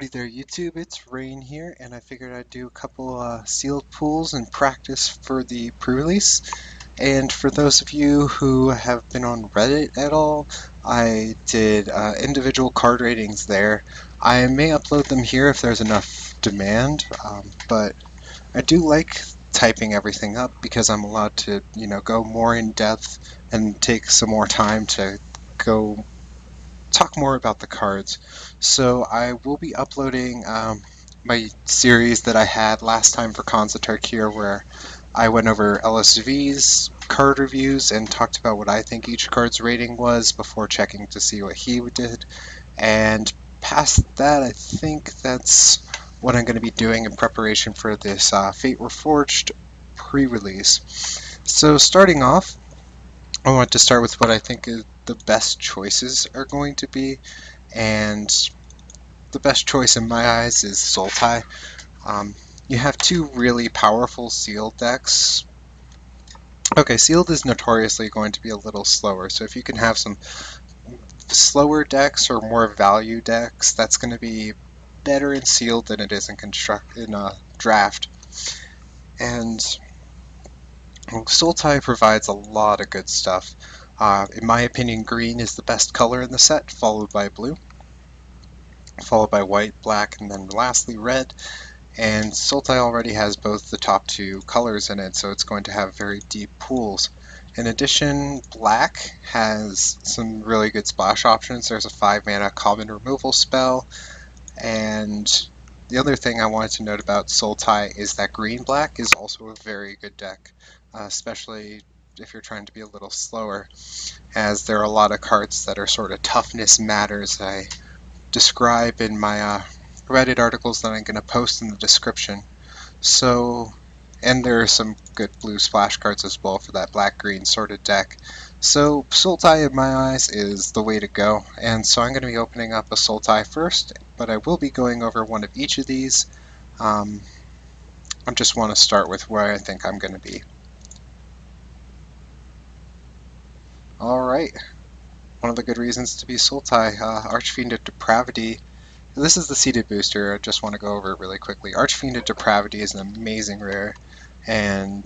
Hey there YouTube, it's Rain here, and I figured I'd do a couple sealed pools and practice for the pre-release. And for those of you who have been on Reddit at all, I did individual card ratings there. I may upload them here if there's enough demand, but I do like typing everything up because I'm allowed to, go more in depth and take some more time to go talk more about the cards. So I will be uploading my series that I had last time for Cons of Tarkir, where I went over LSV's card reviews and talked about what I think each card's rating was before checking to see what he did. And past that, I think that's what I'm going to be doing in preparation for this Fate Reforged pre-release. So starting off, I want to start with what I think is the best choices are going to be, and the best choice in my eyes is Sultai. Um, you have two really powerful sealed decks. Okay, sealed is notoriously going to be a little slower, so if you can have some slower decks or more value decks, that's going to be better in sealed than it is in draft. And Sultai provides a lot of good stuff. In my opinion, green is the best color in the set, followed by blue, followed by white, black, and then lastly red. And Sultai already has both the top two colors in it, so it's going to have very deep pools. In addition, black has some really good splash options. There's a 5-mana common removal spell, and the other thing I wanted to note about Sultai is that green-black is also a very good deck, especially if you're trying to be a little slower, as there are a lot of cards that are sort of toughness matters that I describe in my Reddit articles that I'm going to post in the description. So, and there are some good blue splash cards as well for that black-green sort of deck. So Sultai in my eyes is the way to go, and so I'm going to be opening up a Sultai first, but I will be going over one of each of these. I just want to start with where I think I'm going to be. Alright, one of the good reasons to be Sultai, Archfiend of Depravity. This is the seeded booster. I just want to go over it really quickly. Archfiend of Depravity is an amazing rare, and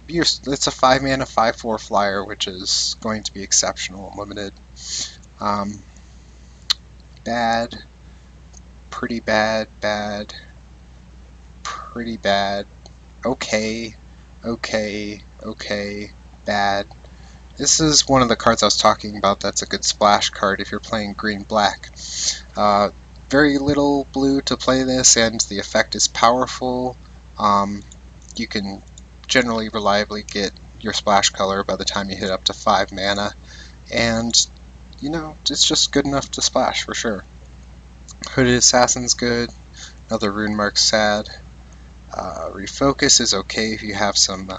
it's a 5-mana 5/4 flyer, which is going to be exceptional and limited. Um, bad, pretty bad, bad, pretty bad, okay, okay, okay, bad. This is one of the cards I was talking about that's a good splash card if you're playing green-black. Uh, very little blue to play this, and the effect is powerful. You can generally reliably get your splash color by the time you hit up to 5 mana, and it's just good enough to splash for sure. Hooded Assassin's good, another Rune Mark's sad. Refocus is okay if you have some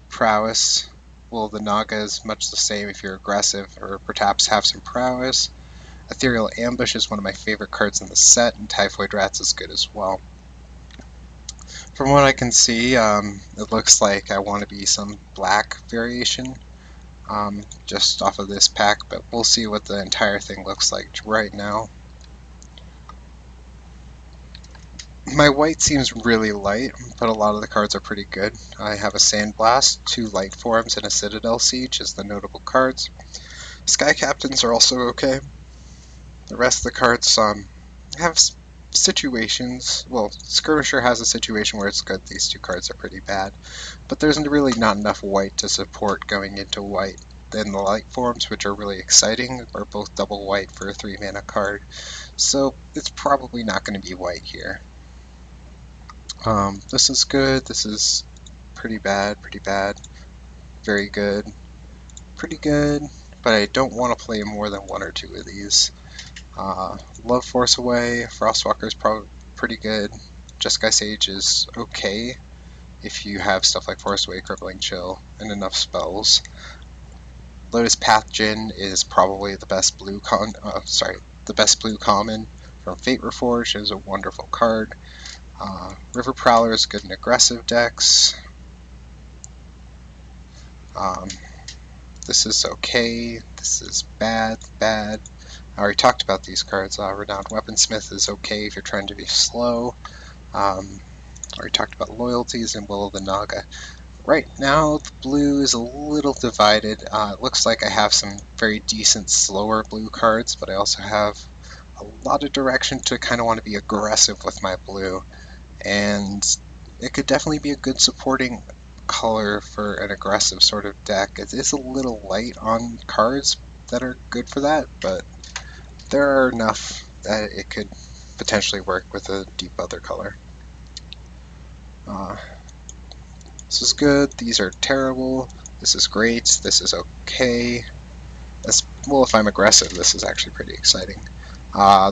prowess. Well, the Naga is much the same if you're aggressive or perhaps have some prowess. Ethereal Ambush is one of my favorite cards in the set, and Typhoid Rats is good as well. From what I can see, it looks like I want to be some black variation just off of this pack, but we'll see what the entire thing looks like right now. My white seems really light, but a lot of the cards are pretty good. I have a Sandblast, 2 Light Forms, and a Citadel Siege as the notable cards. Sky Captains are also okay. The rest of the cards have situations. Well, Skirmisher has a situation where it's good. These two cards are pretty bad, but there's really not enough white to support going into white. Then the light forms, which are really exciting, are both double white for a 3-mana card, so it's probably not going to be white here. This is good. This is pretty bad, very good, pretty good, but I don't want to play more than 1 or 2 of these. Love Force Away, Frostwalker is probably pretty good. Jeskai Sage is okay if you have stuff like Force Away, Crippling Chill, and enough spells. Lotus Path Djinn is probably the best blue common from Fate Reforged. It is a wonderful card. River Prowler is good in aggressive decks. This is okay. This is bad, bad. I already talked about these cards. Renowned Weaponsmith is okay if you're trying to be slow. Already talked about Loyalties and Will of the Naga. Right now, the blue is a little divided. It looks like I have some very decent slower blue cards, but I also have a lot of direction to kind of want to be aggressive with my blue. And it could definitely be a good supporting color for an aggressive sort of deck. It is a little light on cards that are good for that, but there are enough that it could potentially work with a deep other color. This is good, these are terrible, this is great, this is okay. Well, if I'm aggressive, this is actually pretty exciting.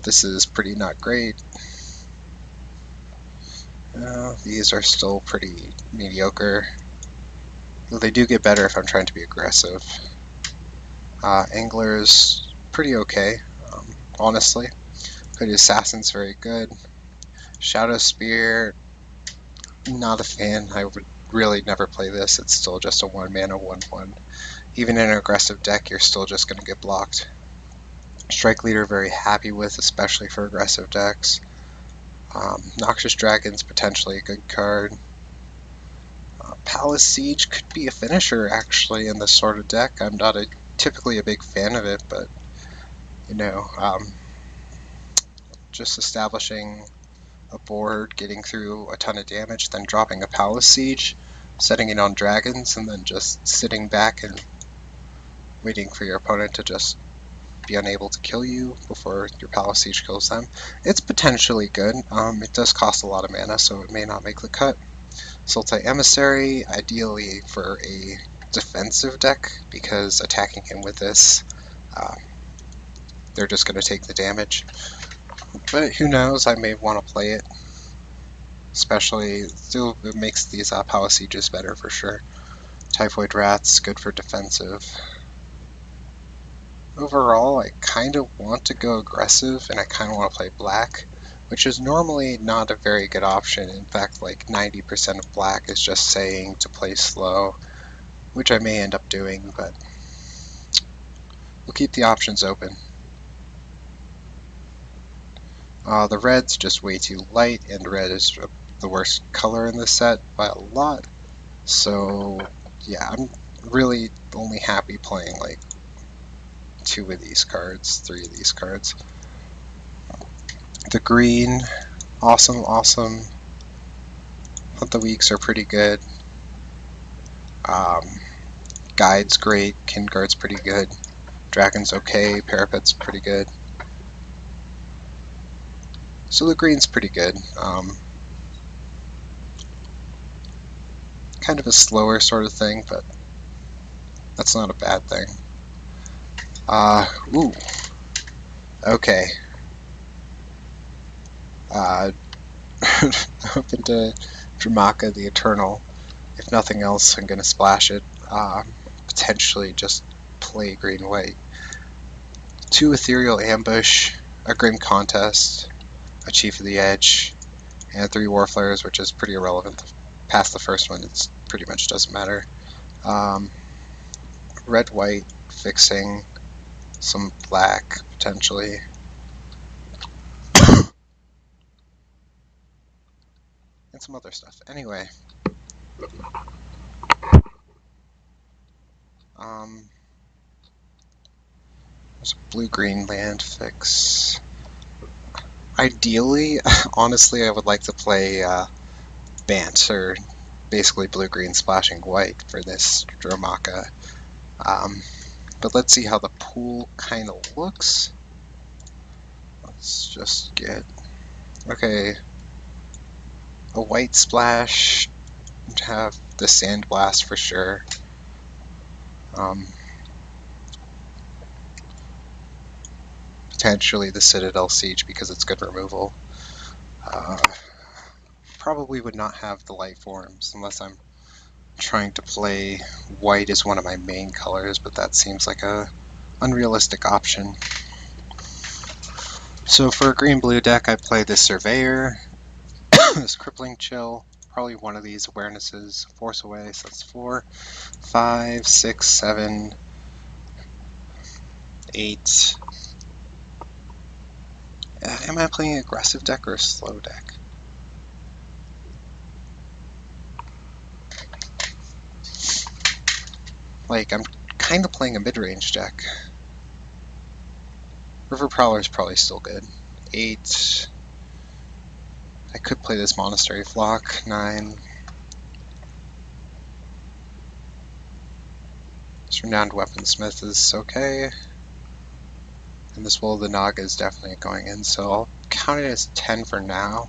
This is pretty not great. These are still pretty mediocre. They do get better if I'm trying to be aggressive. Angler's pretty okay, honestly. Hooded Assassin's very good. Shadow Spear, not a fan. I would really never play this. It's still just a 1-mana 1/1. Even in an aggressive deck, you're still just going to get blocked. Strike Leader, very happy with, especially for aggressive decks. Noxious Dragon's potentially a good card. Palace Siege could be a finisher, actually, in this sort of deck. I'm not typically a big fan of it, but, you know, just establishing a board, getting through a ton of damage, then dropping a Palace Siege, setting it on dragons, and then just sitting back and waiting for your opponent to just be unable to kill you before your Palace Siege kills them. It's potentially good. It does cost a lot of mana, so it may not make the cut. Sultai Emissary, ideally for a defensive deck, because attacking him with this, they're just going to take the damage. But who knows, I may want to play it. Especially, still it makes these Palace Sieges better for sure. Typhoid Rats, good for defensive. Overall, I kind of want to go aggressive, and I kind of want to play black, which is normally not a very good option. In fact, like 90% of black is just saying to play slow, which I may end up doing, but we'll keep the options open. The red's just way too light, and red is the worst color in this set by a lot. So yeah, I'm really only happy playing like 2 of these cards, 3 of these cards. The green, awesome. But the weaks are pretty good. Guide's great, Kinguard's pretty good. Dragon's okay, Parapet's pretty good. So the green's pretty good. Kind of a slower sort of thing, but that's not a bad thing. Ooh. Okay. Open to Dramaka the Eternal. If nothing else, I'm going to splash it. Potentially just play green-white. 2 Ethereal Ambush, a Grim Contest, a Chief of the Edge, and 3 Warflares, which is pretty irrelevant. Past the first one, it pretty much doesn't matter. Red-white, fixing, some black, potentially. And some other stuff. Anyway. There's a blue-green land fix. Ideally, honestly, I would like to play Bant, or basically blue-green splashing white for this Dramaka. But let's see how the pool kind of looks. Let's just get... Okay. A white splash. Have the Sandblast for sure. Potentially the Citadel Siege because it's good removal. Probably would not have the light forms unless I'm trying to play white as one of my main colors, but that seems like a unrealistic option. So for a green-blue deck, I play this Surveyor, this Crippling Chill, probably one of these awarenesses, Force Away, so that's 4, 5, 6, 7, 8, Am I playing an aggressive deck or a slow deck? Like, I'm kind of playing a mid-range deck. River Prowler is probably still good. 8. I could play this Monastery Flock. 9. This Renowned Weaponsmith is okay. And this Will of the Naga is definitely going in, so I'll count it as 10 for now.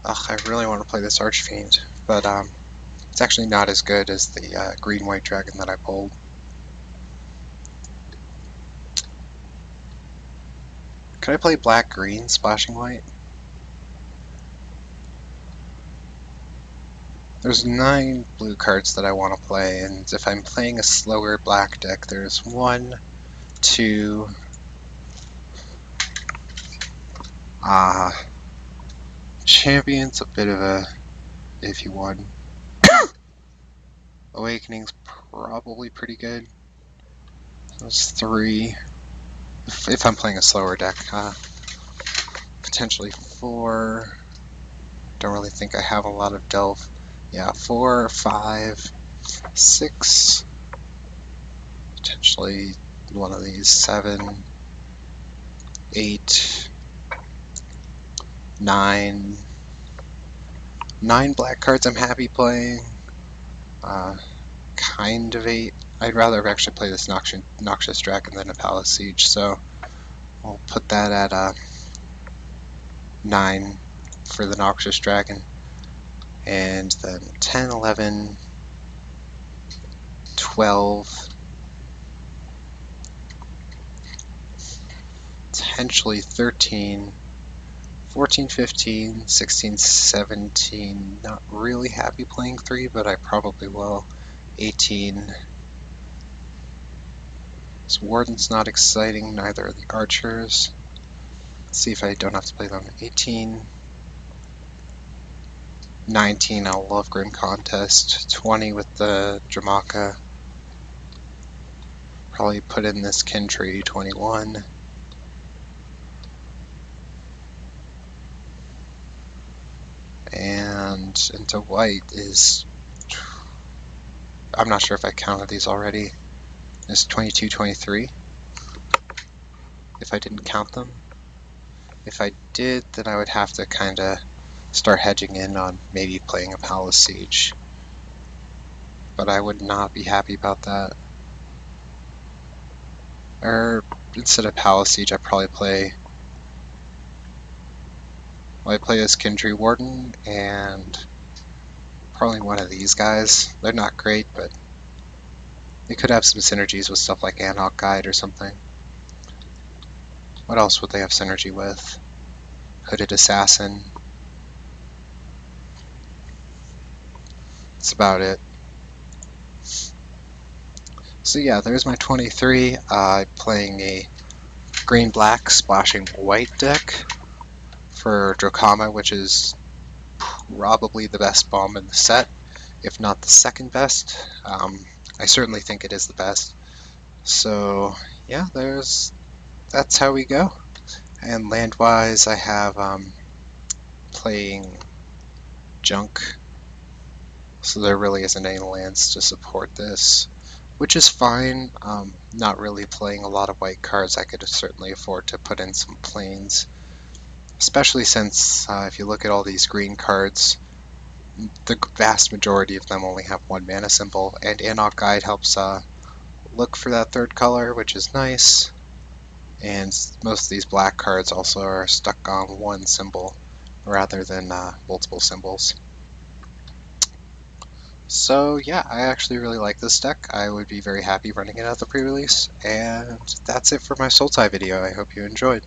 Ugh, I really want to play this Archfiend, but it's actually not as good as the green-white dragon that I pulled. Could I play black-green, splashing white? There's 9 blue cards that I want to play, and if I'm playing a slower black deck, there's 1, 2... Champion's a bit of a iffy one. Awakening's probably pretty good. There's 3. If I'm playing a slower deck, potentially 4. Don't really think I have a lot of delve. Yeah, 4, 5, 6. Potentially one of these. 7, 8, 9. 9 black cards I'm happy playing. Kind of 8. I'd rather actually play this Noxious Dragon than a Palace Siege, so I'll put that at 9 for the Noxious Dragon. And then 10, 11, 12, potentially 13, 14, 15, 16, 17. Not really happy playing 3, but I probably will. 18. This Warden's not exciting, neither are the Archers. Let's see if I don't have to play them. 18. 19, I'll love Grim Contest. 20 with the Dramaka. Probably put in this Kintree. 21. And into white is... I'm not sure if I counted these already. It's 22, 23. If I didn't count them. If I did, then I would have to kind of start hedging in on maybe playing a Palace Siege. But I would not be happy about that. Or instead of Palace Siege, I'd probably play... Well, I play as Kintree Warden and probably one of these guys. They're not great, but they could have some synergies with stuff like Anhawk Guide or something. What else would they have synergy with? Hooded Assassin. That's about it. So yeah, there's my 23. Playing a green-black splashing white deck for Drokama, which is probably the best bomb in the set, if not the second best. I certainly think it is the best. So yeah, that's how we go. And land-wise, I have playing junk, so there really isn't any lands to support this, which is fine. Not really playing a lot of white cards. I could certainly afford to put in some plains, especially since if you look at all these green cards, the vast majority of them only have 1 mana symbol, and Anhawk Guide helps look for that 3rd color, which is nice. And most of these black cards also are stuck on 1 symbol rather than multiple symbols. So yeah, I actually really like this deck. I would be very happy running it at the pre-release, and that's it for my Sultai video. I hope you enjoyed.